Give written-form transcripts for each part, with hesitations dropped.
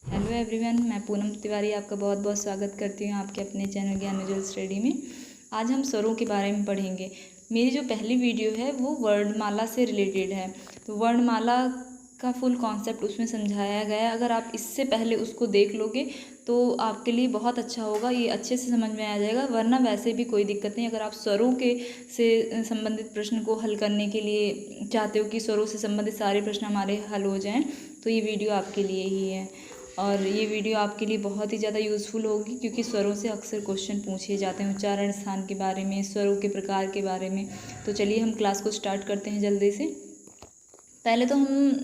Hello everyone, मैं पूनम तिवारी आपका बहुत बहुत स्वागत करती हूँ आपके अपने चैनल ज्ञान विजुअल स्टडी में। आज हम स्वरों के बारे में पढ़ेंगे। मेरी जो पहली वीडियो है वो वर्णमाला से रिलेटेड है, तो वर्णमाला का फुल कॉन्सेप्ट उसमें समझाया गया है। अगर आप इससे पहले उसको देख लोगे तो आपके लिए बहुत अच्छा होगा, ये अच्छे से समझ में आ जाएगा। वरना वैसे भी कोई दिक्कत नहीं, अगर आप स्वरों के से संबंधित प्रश्न को हल करने के लिए चाहते हो कि स्वरों से संबंधित सारे प्रश्न हमारे हल हो जाएं, तो ये वीडियो आपके लिए ही है। और ये वीडियो आपके लिए बहुत ही ज़्यादा यूज़फुल होगी, क्योंकि स्वरों से अक्सर क्वेश्चन पूछे जाते हैं, उच्चारण स्थान के बारे में, स्वरों के प्रकार के बारे में। तो चलिए हम क्लास को स्टार्ट करते हैं जल्दी से। पहले तो हम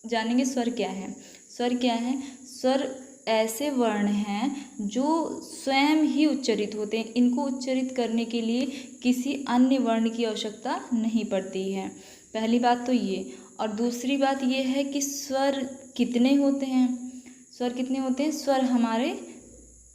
जानेंगे स्वर क्या है। स्वर क्या है? स्वर ऐसे वर्ण हैं जो स्वयं ही उच्चरित होते हैं। इनको उच्चरित करने के लिए किसी अन्य वर्ण की आवश्यकता नहीं पड़ती है। पहली बात तो ये। और दूसरी बात ये है कि स्वर कितने होते हैं। स्वर कितने होते हैं? स्वर हमारे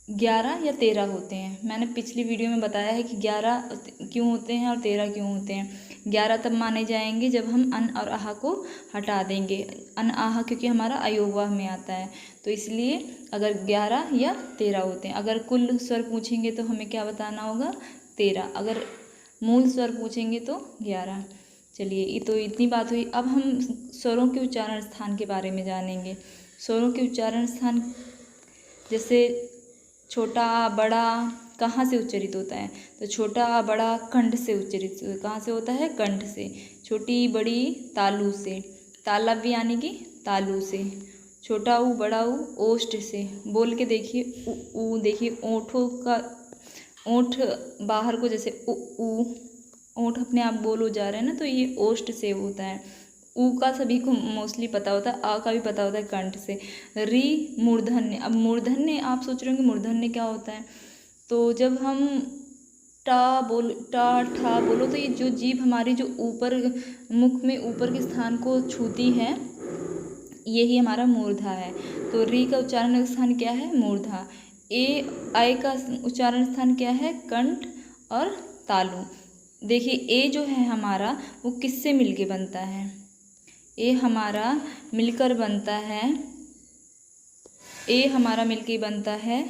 11 या 13 होते हैं। मैंने पिछली वीडियो में बताया है कि 11 क्यों होते हैं और 13 क्यों होते हैं। 11 तब माने जाएंगे जब हम अन और आह को हटा देंगे। अन आह क्योंकि हमारा अयोगवाह में आता है, तो इसलिए अगर 11 या 13 होते हैं। अगर कुल स्वर पूछेंगे तो हमें क्या बताना होगा? 13। अगर मूल स्वर पूछेंगे तो 11। चलिए, ये तो इतनी बात हुई। अब हम स्वरों के उच्चारण स्थान के बारे में जानेंगे। स्वरों के उच्चारण स्थान, जैसे छोटा आ बड़ा कहाँ से उच्चरित होता है? तो छोटा आ बड़ा कंठ से उच्चरित कहाँ से होता है? कंठ से। छोटी बड़ी तालु से। तालव्य यानी कि तालु से। छोटा ऊ बड़ा ऊ ओष्ठ से। बोल के देखिए, ऊ देखिए, ओठों का ओठ बाहर को, जैसे ऊ ओठ अपने आप बोल हो जा रहे हैं ना, तो ये ओष्ठ से होता है। ऊ का सभी को मोस्टली पता होता है, आ का भी पता होता है कंठ से। री मूर्धन्य। अब मूर्धन्य आप सोच रहे होंगे मूर्धन्य क्या होता है? तो जब हम टा ठा बोलो, तो ये जो जीभ हमारी जो ऊपर मुख में ऊपर के स्थान को छूती है, यही हमारा मूर्धा है। तो री का उच्चारण स्थान क्या है? मूर्धा। आय का उच्चारण स्थान क्या है? कंठ और तालु। देखिए, ए जो है हमारा वो किससे मिलके बनता है? ए हमारा मिलकर बनता है, ए हमारा मिलके बनता है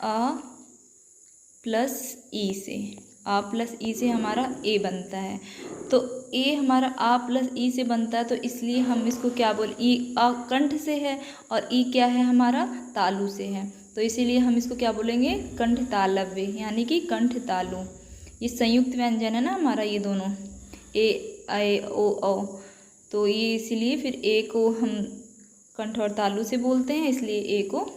आ प्लस ई से। आ प्लस ई से हमारा ए बनता है। तो ए हमारा आ प्लस ई से बनता है, तो इसलिए हम इसको क्या बोल, ई आ कंठ से है और ई क्या है हमारा? तालु से है। तो इसीलिए हम इसको क्या बोलेंगे? कंठ तालव्य, यानी कि कंठ तालु। ये संयुक्त व्यंजन है ना हमारा, ये दोनों ए आए ओ औ। तो ये इसीलिए फिर ए को हम कंठ और तालु से बोलते हैं, इसलिए ए को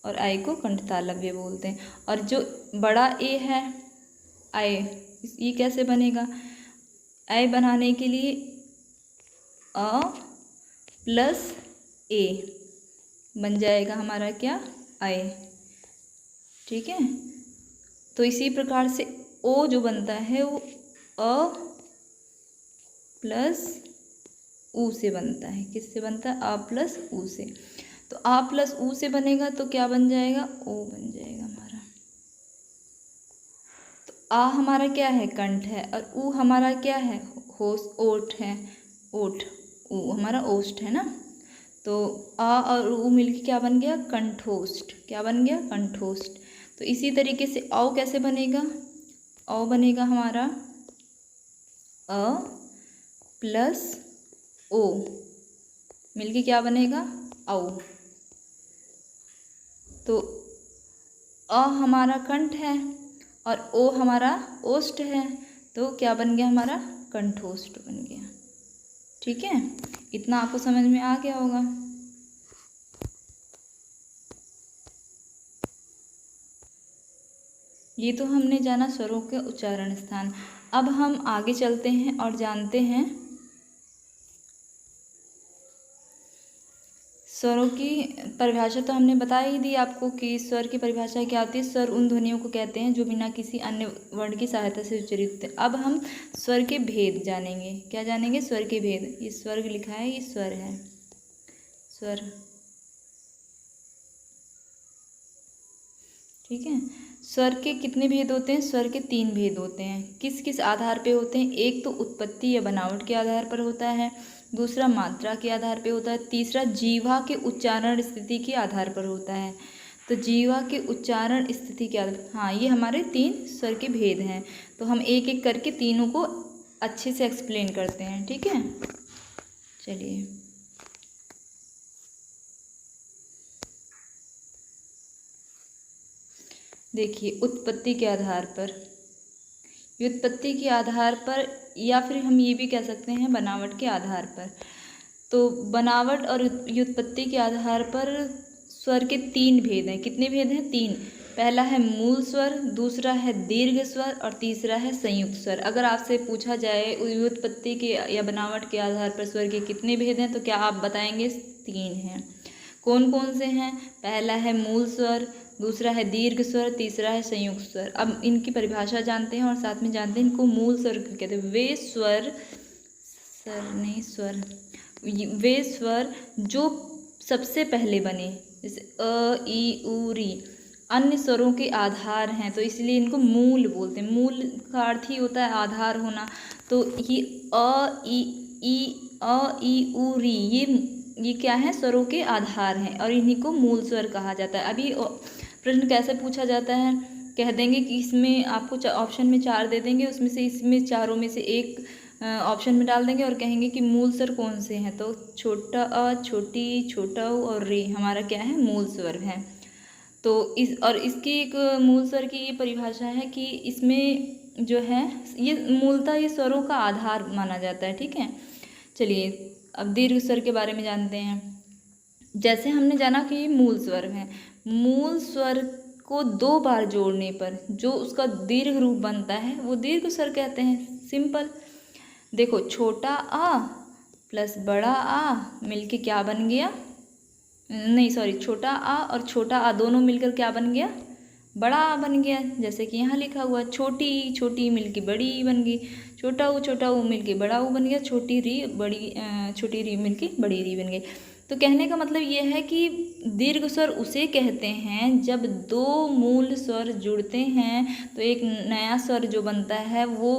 और आय को कंठ तालव्य बोलते हैं। और जो बड़ा ए है आय, ये कैसे बनेगा? आय बनाने के लिए अ प्लस ए बन जाएगा हमारा क्या? आय। ठीक है। तो इसी प्रकार से ओ जो बनता है वो अ प्लस ऊ से बनता है। किससे बनता है? आ प्लस ऊ से। तो आ प्लस ऊ से बनेगा तो क्या बन जाएगा? ओ बन जाएगा हमारा। तो आ हमारा क्या है? कंठ है, और ऊ हमारा क्या है? होश ओठ है। ओठ, ऊ हमारा ओष्ठ है ना। तो आ और ऊ मिलके क्या बन गया? कंठोष्ठ। क्या बन गया? कंठोष्ठ। तो इसी तरीके से औ कैसे बनेगा? औ बनेगा हमारा अ प्लस ओ मिलके क्या बनेगा? औ। तो अ हमारा कंठ है और ओ हमारा ओष्ठ है, तो क्या बन गया हमारा? कंठोष्ठ बन गया। ठीक है, इतना आपको समझ में आ गया होगा। ये तो हमने जाना स्वरों के उच्चारण स्थान। अब हम आगे चलते हैं और जानते हैं स्वरों की परिभाषा। तो हमने बता ही दी आपको कि स्वर की परिभाषा क्या होती है। स्वर उन ध्वनियों को कहते हैं जो बिना किसी अन्य वर्ण की सहायता से उच्चरित होते हैं। अब हम स्वर के भेद जानेंगे। क्या जानेंगे? स्वर के भेद। ये स्वर्ग लिखा है, ये स्वर है, स्वर। ठीक है। स्वर के कितने भेद होते हैं? स्वर के 3 भेद होते हैं। किस किस आधार पे होते हैं? एक तो उत्पत्ति या बनावट के आधार पर होता है, दूसरा मात्रा के आधार पे होता है, तीसरा जीवा के उच्चारण स्थिति के आधार पर होता है। तो जीवा के उच्चारण स्थिति के आधार, हाँ, ये हमारे 3 स्वर के भेद हैं। तो हम एक एक करके तीनों को अच्छे से एक्सप्लेन करते हैं, ठीक है। चलिए, देखिए, उत्पत्ति के आधार पर, व्युत्पत्ति के आधार पर, या फिर हम ये भी कह सकते हैं बनावट के आधार पर। तो बनावट और व्युत्पत्ति के आधार पर स्वर के 3 भेद हैं। कितने भेद हैं? 3। पहला है मूल स्वर, दूसरा है दीर्घ स्वर और तीसरा है संयुक्त स्वर। अगर आपसे पूछा जाए व्युत्पत्ति के या बनावट के आधार पर स्वर के कितने भेद हैं, तो क्या आप बताएंगे? 3 हैं। कौन कौन से हैं? पहला है मूल स्वर, दूसरा है दीर्घ स्वर, तीसरा है संयुक्त स्वर। अब इनकी परिभाषा जानते हैं और साथ में जानते हैं इनको मूल स्वर क्यों कहते हैं। वे स्वर जो सबसे पहले बने, जैसे अ, ई, उ, री, अन्य स्वरों के आधार हैं, तो इसलिए इनको मूल बोलते हैं। मूल का अर्थ ही होता है आधार होना। तो ये अ, ई, उ, री, ये क्या है? स्वरों के आधार हैं और इन्हीं को मूल स्वर कहा जाता है। अभी प्रश्न कैसे पूछा जाता है? कह देंगे कि इसमें आपको ऑप्शन में 4 दे देंगे, उसमें से इसमें चारों में से एक ऑप्शन में डाल देंगे और कहेंगे कि मूल स्वर कौन से हैं। तो छोटा अ, छोटी, छोटा उ और रे हमारा क्या है? मूल स्वर है। तो इसकी एक मूल स्वर की ये परिभाषा है कि इसमें जो है ये मूलतः ये स्वरों का आधार माना जाता है, ठीक है। चलिए, अब दीर्घ स्वर के बारे में जानते हैं। जैसे हमने जाना कि ये मूल स्वर है, मूल स्वर को 2 बार जोड़ने पर जो उसका दीर्घ रूप बनता है वो दीर्घ स्वर कहते हैं। सिंपल। देखो, छोटा आ प्लस बड़ा आ मिलके क्या बन गया? नहीं, सॉरी, छोटा आ और छोटा आ दोनों मिलकर क्या बन गया? बड़ा आ बन गया। जैसे कि यहाँ लिखा हुआ, छोटी छोटी मिलके बड़ी बन गई, छोटा ऊ मिलके बड़ा ऊ बन गया, छोटी री मिलके बड़ी री बन गई। तो कहने का मतलब ये है कि दीर्घ स्वर उसे कहते हैं जब 2 मूल स्वर जुड़ते हैं तो एक नया स्वर जो बनता है वो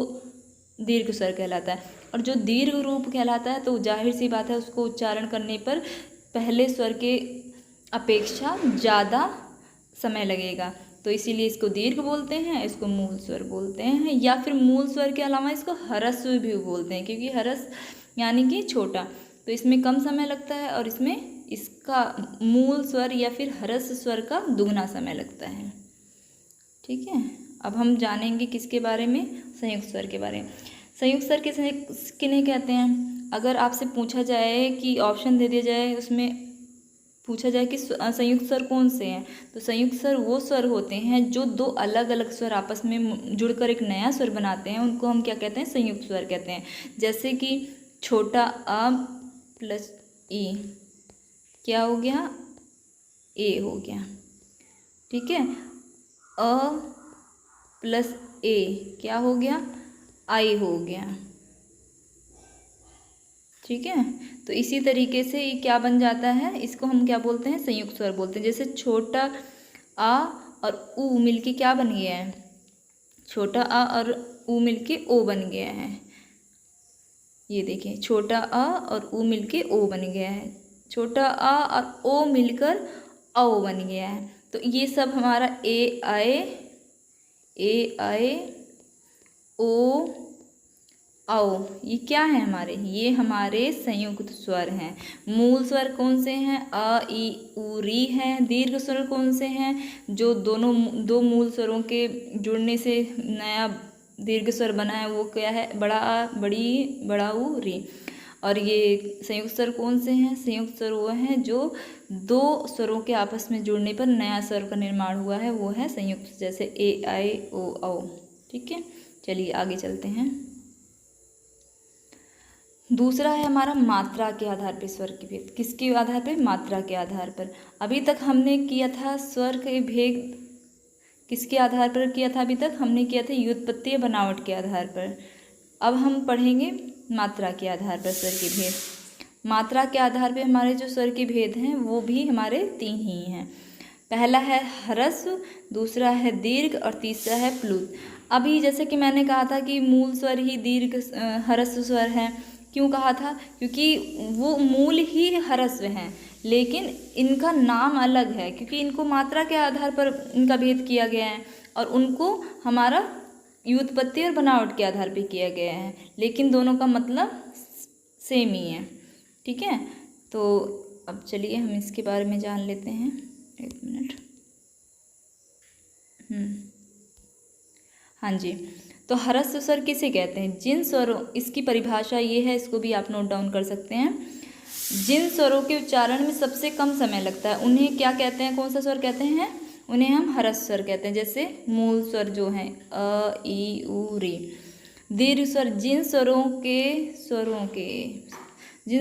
दीर्घ स्वर कहलाता है। और जो दीर्घ रूप कहलाता है तो जाहिर सी बात है उसको उच्चारण करने पर पहले स्वर के अपेक्षा ज़्यादा समय लगेगा, तो इसीलिए इसको दीर्घ बोलते हैं, इसको मूल स्वर बोलते हैं। या फिर मूल स्वर के अलावा इसको ह्रस्व भी बोलते हैं, क्योंकि ह्रस्व यानी कि छोटा, तो इसमें कम समय लगता है और इसमें इसका मूल स्वर या फिर ह्रस्व स्वर का दुगना समय लगता है, ठीक है। अब हम जानेंगे किसके बारे में? संयुक्त स्वर के बारे में। संयुक्त स्वर किन्हें कहते हैं? अगर आपसे पूछा जाए कि ऑप्शन दे दिया जाए, उसमें पूछा जाए कि संयुक्त स्वर कौन से हैं, तो संयुक्त स्वर वो स्वर होते हैं जो 2 अलग अलग स्वर आपस में जुड़कर एक नया स्वर बनाते हैं, उनको हम क्या कहते हैं? संयुक्त स्वर कहते हैं। जैसे कि छोटा अ प्लस ई क्या हो गया? ए हो गया, ठीक है। अ प्लस ए क्या हो गया? आई हो गया, ठीक है। तो इसी तरीके से ये क्या बन जाता है? इसको हम क्या बोलते हैं? संयुक्त स्वर बोलते हैं। जैसे छोटा आ और ऊ मिलके क्या बन गया है? छोटा आ और ऊ मिलके ओ बन गया है। ये देखिए, छोटा आ और ऊ मिलके ओ बन गया है, छोटा आ और ओ मिलकर औ बन गया है। तो ये सब हमारा ए आए ओ औ, ये क्या है हमारे? ये हमारे संयुक्त स्वर हैं। मूल स्वर कौन से हैं? अ, ई, उ, री हैं। दीर्घ स्वर कौन से हैं? जो 2 मूल स्वरों के जुड़ने से नया दीर्घ स्वर बना है वो क्या है? बड़ा आ, बड़ी, बड़ा ऊ, री। और ये संयुक्त स्वर कौन से हैं? संयुक्त स्वर वो हैं जो 2 स्वरों के आपस में जुड़ने पर नया स्वर का निर्माण हुआ है, वो है संयुक्त। जैसे ए आए ओ औ, ठीक है। चलिए आगे चलते हैं। दूसरा है हमारा मात्रा के आधार पर स्वर के भेद। किसके आधार पर? मात्रा के आधार पर। अभी तक हमने किया था स्वर के भेद किसके आधार पर किया था? अभी तक हमने किया था व्युत्पत्ति या बनावट के आधार पर। अब हम पढ़ेंगे मात्रा के आधार पर स्वर के भेद। मात्रा के आधार पर हमारे जो स्वर के भेद हैं वो भी हमारे 3 ही हैं। पहला है ह्रस्व, दूसरा है दीर्घ और तीसरा है प्लुत। अभी जैसे कि मैंने कहा था कि मूल स्वर ही दीर्घ ह्रस्व स्वर है। क्यों कहा था? क्योंकि वो मूल ही ह्रस्व हैं, लेकिन इनका नाम अलग है क्योंकि इनको मात्रा के आधार पर इनका भेद किया गया है और उनको हमारा व्युत्पत्ति और बनावट के आधार पर किया गया है, लेकिन दोनों का मतलब सेम ही है। ठीक है, तो अब चलिए हम इसके बारे में जान लेते हैं। एक मिनट। हाँ जी, तो ह्रस्व स्वर किसे कहते हैं? जिन स्वरों, इसकी परिभाषा ये है, इसको भी आप नोट डाउन कर सकते हैं। जिन स्वरों के उच्चारण में सबसे कम समय लगता है उन्हें क्या कहते हैं? कौन सा स्वर कहते हैं? उन्हें हम ह्रस्व स्वर कहते हैं। जैसे मूल स्वर जो हैं अ, ई, उ, रे। दीर्घ स्वर जिन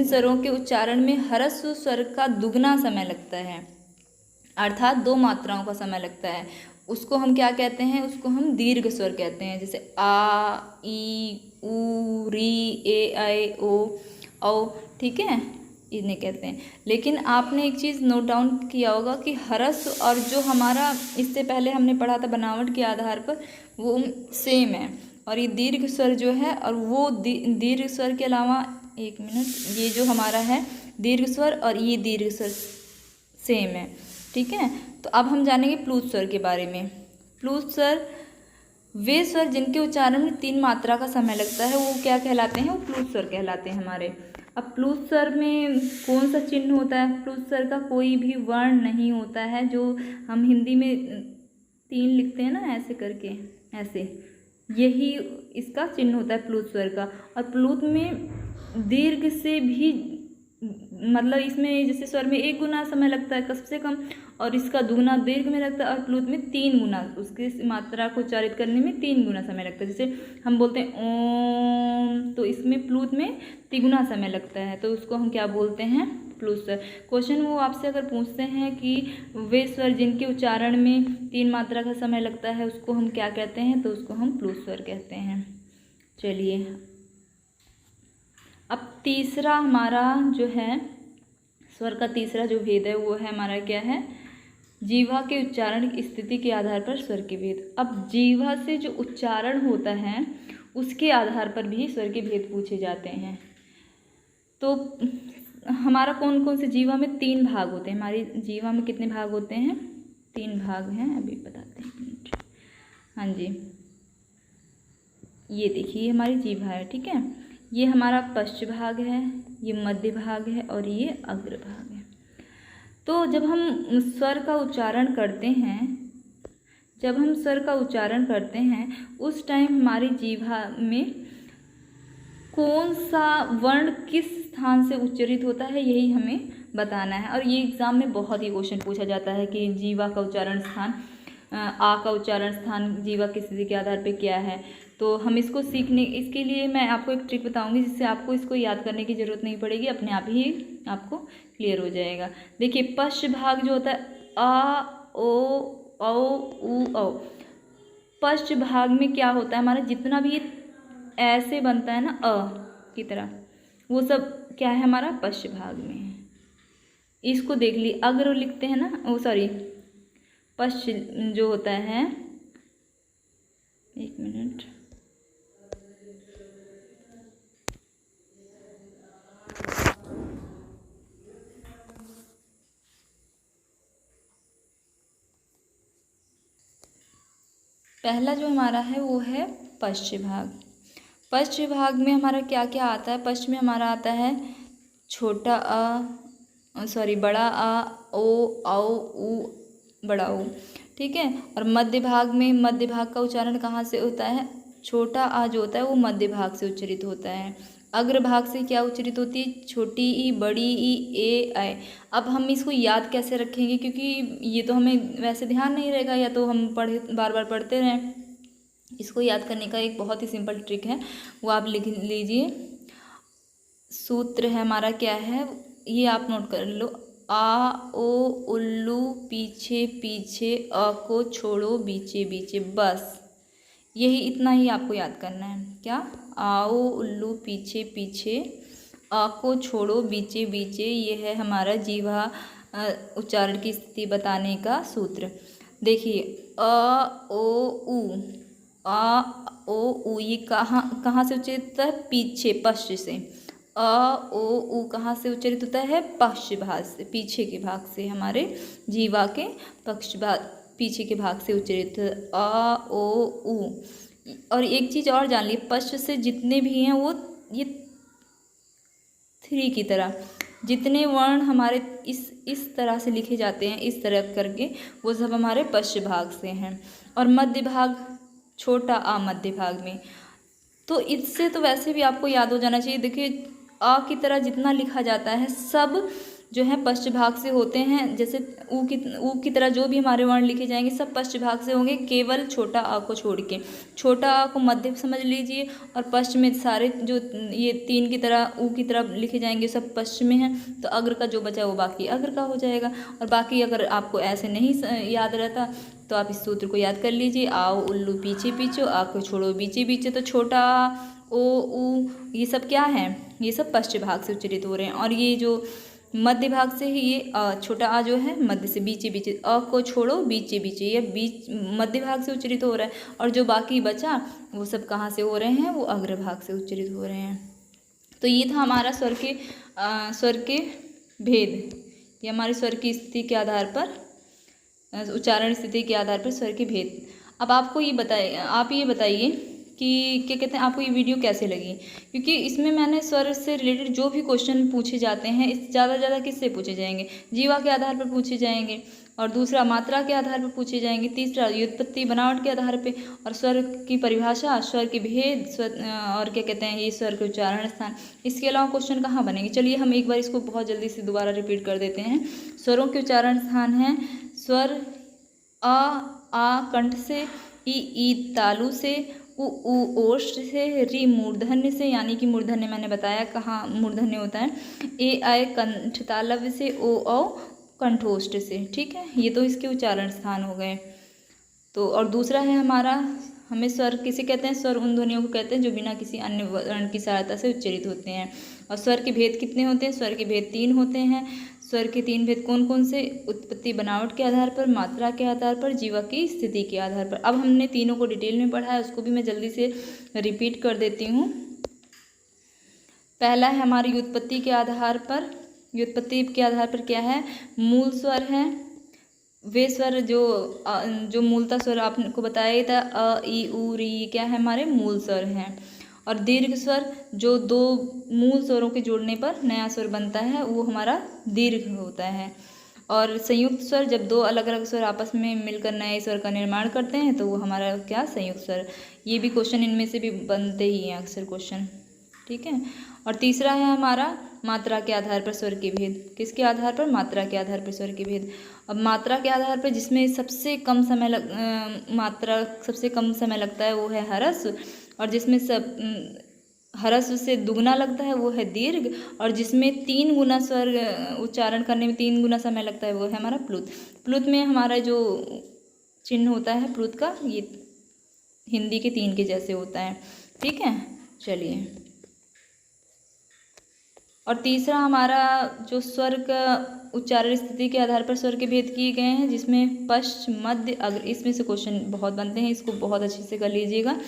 स्वरों के उच्चारण में ह्रस्व स्वर का दुगना समय लगता है, अर्थात 2 मात्राओं का समय लगता है, उसको हम क्या कहते हैं? उसको हम दीर्घ स्वर कहते हैं। जैसे आ, ई, उ, री, ए, ऐ, ओ, औ। ठीक है, इन्हें कहते हैं। लेकिन आपने एक चीज़ नोट डाउन किया होगा कि ह्रस्व और जो हमारा इससे पहले हमने पढ़ा था बनावट के आधार पर, वो सेम है। और ये दीर्घ स्वर जो है, और वो दीर्घ स्वर के अलावा, एक मिनट, ये जो हमारा है दीर्घ स्वर और ये दीर्घ स्वर सेम है। ठीक है, तो अब हम जानेंगे प्लुत स्वर के बारे में। प्लुत स्वर वे स्वर जिनके उच्चारण में 3 मात्रा का समय लगता है, वो क्या कहलाते हैं? वो प्लुत स्वर कहलाते हैं हमारे। अब प्लुत स्वर में कौन सा चिन्ह होता है? प्लुत स्वर का कोई भी वर्ण नहीं होता है। जो हम हिंदी में 3 लिखते हैं ना, ऐसे करके, ऐसे, यही इसका चिन्ह होता है प्लुत स्वर का। और प्लुत में दीर्घ से भी, मतलब इसमें जैसे स्वर में 1 गुना समय लगता है सबसे कम, और इसका दुगुना दीर्घ में लगता है, और प्लुत में 3 गुना, उसकी मात्रा को उच्चारित करने में 3 गुना समय लगता है। जैसे हम बोलते हैं ओम, तो इसमें प्लुत में 3 गुना समय लगता है, तो उसको हम क्या बोलते हैं? प्लुत स्वर। क्वेश्चन वो आपसे अगर पूछते हैं कि वे स्वर जिनके उच्चारण में 3 मात्रा का समय लगता है, उसको हम क्या कहते हैं? तो उसको हम प्लुत स्वर कहते हैं। चलिए, अब तीसरा हमारा जो है स्वर का तीसरा जो भेद है, वो है हमारा क्या है? जीवा के उच्चारण की स्थिति के आधार पर स्वर के भेद। अब जीवा से जो उच्चारण होता है उसके आधार पर भी स्वर के भेद पूछे जाते हैं। तो हमारा कौन कौन से जीवा में 3 भाग होते हैं? हमारी जीवा में कितने भाग होते हैं? 3 भाग हैं, अभी बताते हैं। हाँ जी, ये देखिए हमारी जीवा है। ठीक है, ये हमारा पश्च भाग है, ये मध्य भाग है और ये अग्र भाग है। तो जब हम स्वर का उच्चारण करते हैं उस टाइम हमारी जीवा में कौन सा वर्ण किस स्थान से उच्चारित होता है, यही हमें बताना है। और ये एग्ज़ाम में बहुत ही क्वेश्चन पूछा जाता है कि जीवा का उच्चारण स्थान, आ का उच्चारण स्थान जीवा की स्थिति के आधार पर क्या है। तो हम इसको इसके लिए मैं आपको एक ट्रिक बताऊंगी जिससे आपको इसको याद करने की ज़रूरत नहीं पड़ेगी, अपने आप ही आपको क्लियर हो जाएगा। देखिए, पश्च भाग जो होता है आ, ओ, औ, उ, औ। पश्च भाग में क्या होता है? हमारा जितना भी ऐसे बनता है ना अ की तरह, वो सब क्या है? हमारा पश्च भाग में है। इसको देख ली, अग्र लिखते हैं ना, ओ सॉरी, पश्च जो होता है, एक मिनट, पहला जो हमारा है वो है पश्च भाग। पश्च भाग में हमारा क्या क्या आता है? पश्च में हमारा आता है छोटा बड़ा आ, ओ, औ, उ, बड़ा ऊ। ठीक है, और मध्य भाग का उच्चारण कहाँ से होता है? छोटा आ जो होता है वो मध्य भाग से उच्चारित होता है। अग्र भाग से क्या उच्चारित होती है? छोटी ई, बड़ी ई, ए, ऐ। अब हम इसको याद कैसे रखेंगे, क्योंकि ये तो हमें वैसे ध्यान नहीं रहेगा, या तो हम बार बार पढ़ते रहें। इसको याद करने का एक बहुत ही सिंपल ट्रिक है, वो आप लिख लीजिए। सूत्र है हमारा, क्या है ये आप नोट कर लो। आ, ओ, उल्लू पीछे पीछे, अ को छोड़ो बीचे बीचे, बस यही इतना ही आपको याद करना है। क्या? आओ उल्लू पीछे पीछे, आ को छोड़ो बीचे बीचे, ये है हमारा जीवा उच्चारण की स्थिति बताने का सूत्र। देखिए अ ओ उ, आ ओ उ ये कहाँ से उच्चरित होता है? पीछे, पश्च से। अ ओ उ कहाँ से उच्चरित होता है? पश्च भाग से, पीछे के भाग से, हमारे जीवा के पक्ष भाग, पीछे के भाग से उच्चरित। अ ओ उ। और एक चीज़ और जान ली, पश्च से जितने भी हैं वो ये थ्री की तरह, जितने वर्ण हमारे इस तरह से लिखे जाते हैं, इस तरह करके, वो सब हमारे पश्च भाग से हैं। और मध्य भाग, छोटा आ मध्य भाग में। तो इससे तो वैसे भी आपको याद हो जाना चाहिए। देखिए आ की तरह जितना लिखा जाता है सब जो है पश्च भाग से होते हैं। जैसे ऊ की तरह जो भी हमारे वर्ण लिखे जाएंगे सब पश्च भाग से होंगे, केवल छोटा आ को छोड़ के। छोटा आ को मध्य समझ लीजिए, और पश्च में सारे जो ये तीन की तरह ऊ की तरह लिखे जाएंगे सब पश्च में हैं, तो अग्र का जो बचा वो बाकी अग्र का हो जाएगा। और बाकी अगर आपको ऐसे नहीं याद रहता तो आप इस सूत्र को याद कर लीजिए। आओ उल्लू पीछे पीछे, आ को छोड़ो बीचे बीचे। तो छोटा आ, ओ ऊ, ये सब क्या है? ये सब पश्च भाग से उच्चरित हो रहे हैं। और ये जो मध्य भाग से ही ये छोटा आ जो है मध्य से बीचे बीचे, अ को छोड़ो बीचे बीचे, ये बीच मध्य भाग से उच्चरित हो रहा है। और जो बाकी बचा वो सब कहाँ से हो रहे हैं? वो अग्र भाग से उच्चरित हो रहे हैं। तो ये था हमारा स्वर के भेद। ये हमारे स्वर की स्थिति के आधार पर, उच्चारण स्थिति के आधार पर स्वर के भेद। अब आपको ये बताइए कि क्या कहते हैं, आपको ये वीडियो कैसे लगी? क्योंकि इसमें मैंने स्वर से रिलेटेड जो भी क्वेश्चन पूछे जाते हैं, इस ज़्यादा से ज़्यादा किससे पूछे जाएंगे? जीवा के आधार पर पूछे जाएंगे, और दूसरा मात्रा के आधार पर पूछे जाएंगे, तीसरा व्युत्पत्ति बनावट के आधार पे, और स्वर की परिभाषा, स्वर के भेद, और क्या कहते हैं ये स्वर के उच्चारण स्थान। इसके अलावा क्वेश्चन कहाँ बनेंगे? चलिए हम एक बार इसको बहुत जल्दी से दोबारा रिपीट कर देते हैं। स्वरों के उच्चारण स्थान हैं स्वर आ कंठ से, ई तालु से, उ ओष्ठ से, री मूर्धन्य से, यानी कि मूर्धन्य मैंने बताया कहाँ मूर्धन्य होता है, ए आय कंठ तालव्य से, ओ औ कंठोष्ठ से। ठीक है, ये तो इसके उच्चारण स्थान हो गए। तो और दूसरा है हमारा, हमें स्वर किसे कहते हैं? स्वर उन ध्वनियों को कहते हैं जो बिना किसी अन्य वर्ण की सहायता से उच्चरित होते हैं। और स्वर के भेद कितने होते हैं? स्वर के भेद 3 होते हैं। स्वर के 3 भेद कौन कौन से? उत्पत्ति बनावट के आधार पर, मात्रा के आधार पर, जीवा की स्थिति के आधार पर। अब हमने तीनों को डिटेल में पढ़ा है, उसको भी मैं जल्दी से रिपीट कर देती हूँ। पहला है हमारी व्युत्पत्ति के आधार पर। व्युत्पत्ति के आधार पर क्या है? मूल स्वर है, वे स्वर जो मूलतः स्वर आपको बताया ही था, अ ई उ री, क्या है? हमारे मूल स्वर हैं। और दीर्घ स्वर जो दो मूल स्वरों के जोड़ने पर नया स्वर बनता है वो हमारा दीर्घ होता है। और संयुक्त स्वर जब दो अलग अलग स्वर आपस में मिलकर नए स्वर का निर्माण करते हैं तो वो हमारा क्या? संयुक्त स्वर। ये भी क्वेश्चन इनमें से भी बनते ही हैं अक्सर क्वेश्चन। ठीक है। और तीसरा है हमारा मात्रा के आधार पर स्वर के भेद। किसके आधार पर? मात्रा के आधार पर स्वर के भेद। अब मात्रा के आधार पर जिसमें सबसे कम समय लगता है वो है ह्रस्व, और जिसमें ह्रस्व से दुगना लगता है वो है दीर्घ, और जिसमें 3 गुना स्वर उच्चारण करने में 3 गुना समय लगता है वो है हमारा प्लुत। प्लुत में हमारा जो चिन्ह होता है प्लुत का, ये हिंदी के 3 के जैसे होता है। ठीक है, चलिए। और तीसरा हमारा जो स्वर का उच्चारण स्थिति के आधार पर स्वर के भेद किए गए हैं, जिसमें पश्च मध्य अग्र, इसमें से क्वेश्चन बहुत बनते हैं, इसको बहुत अच्छे से कर लीजिएगा।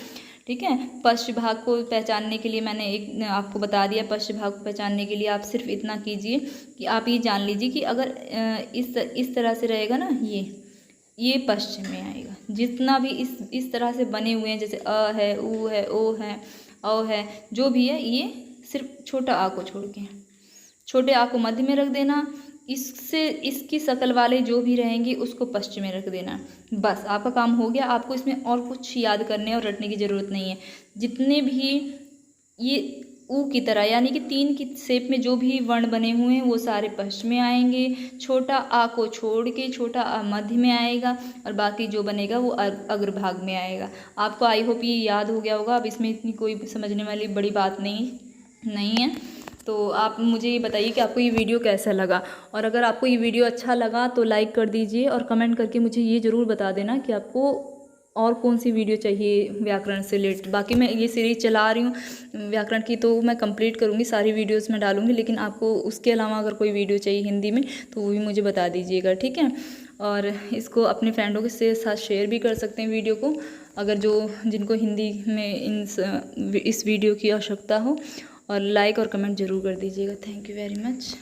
ठीक है। पश्च भाग को पहचानने के लिए मैंने एक आपको बता दिया। पश्च भाग को पहचानने के लिए आप सिर्फ इतना कीजिए कि आप ये जान लीजिए कि अगर इस तरह से रहेगा ना, ये पश्च में आएगा। जितना भी इस तरह से बने हुए हैं, जैसे अ है, उ है, ओ है, औ है, जो भी है, ये सिर्फ छोटा आ को छोड़ के, छोटे आ को मध्य में रख देना, इसकी शकल वाले जो भी रहेंगे उसको पश्च में रख देना। बस आपका काम हो गया। आपको इसमें और कुछ याद करने और रटने की ज़रूरत नहीं है। जितने भी ये ऊ की तरह यानी कि 3 की शेप में जो भी वर्ण बने हुए हैं वो सारे पश्च में आएंगे। छोटा आ को छोड़ के छोटा आ मध्य में आएगा, और बाकी जो बनेगा वो अग्र भाग में आएगा। आपको आई होप ये याद हो गया होगा। अब इसमें इतनी कोई समझने वाली बड़ी बात नहीं है। तो आप मुझे ये बताइए कि आपको ये वीडियो कैसा लगा, और अगर आपको ये वीडियो अच्छा लगा तो लाइक कर दीजिए, और कमेंट करके मुझे ये ज़रूर बता देना कि आपको और कौन सी वीडियो चाहिए व्याकरण से रिलेटेड। बाकी मैं ये सीरीज चला रही हूँ व्याकरण की, तो मैं कंप्लीट करूँगी, सारी वीडियोस में डालूँगी, लेकिन आपको उसके अलावा अगर कोई वीडियो चाहिए हिंदी में तो वो भी मुझे बता दीजिएगा, ठीक है। और इसको अपने फ्रेंडों के साथ शेयर भी कर सकते हैं वीडियो को, अगर जिनको हिंदी में इस वीडियो की आवश्यकता हो। और लाइक और कमेंट ज़रूर कर दीजिएगा। Thank you very much.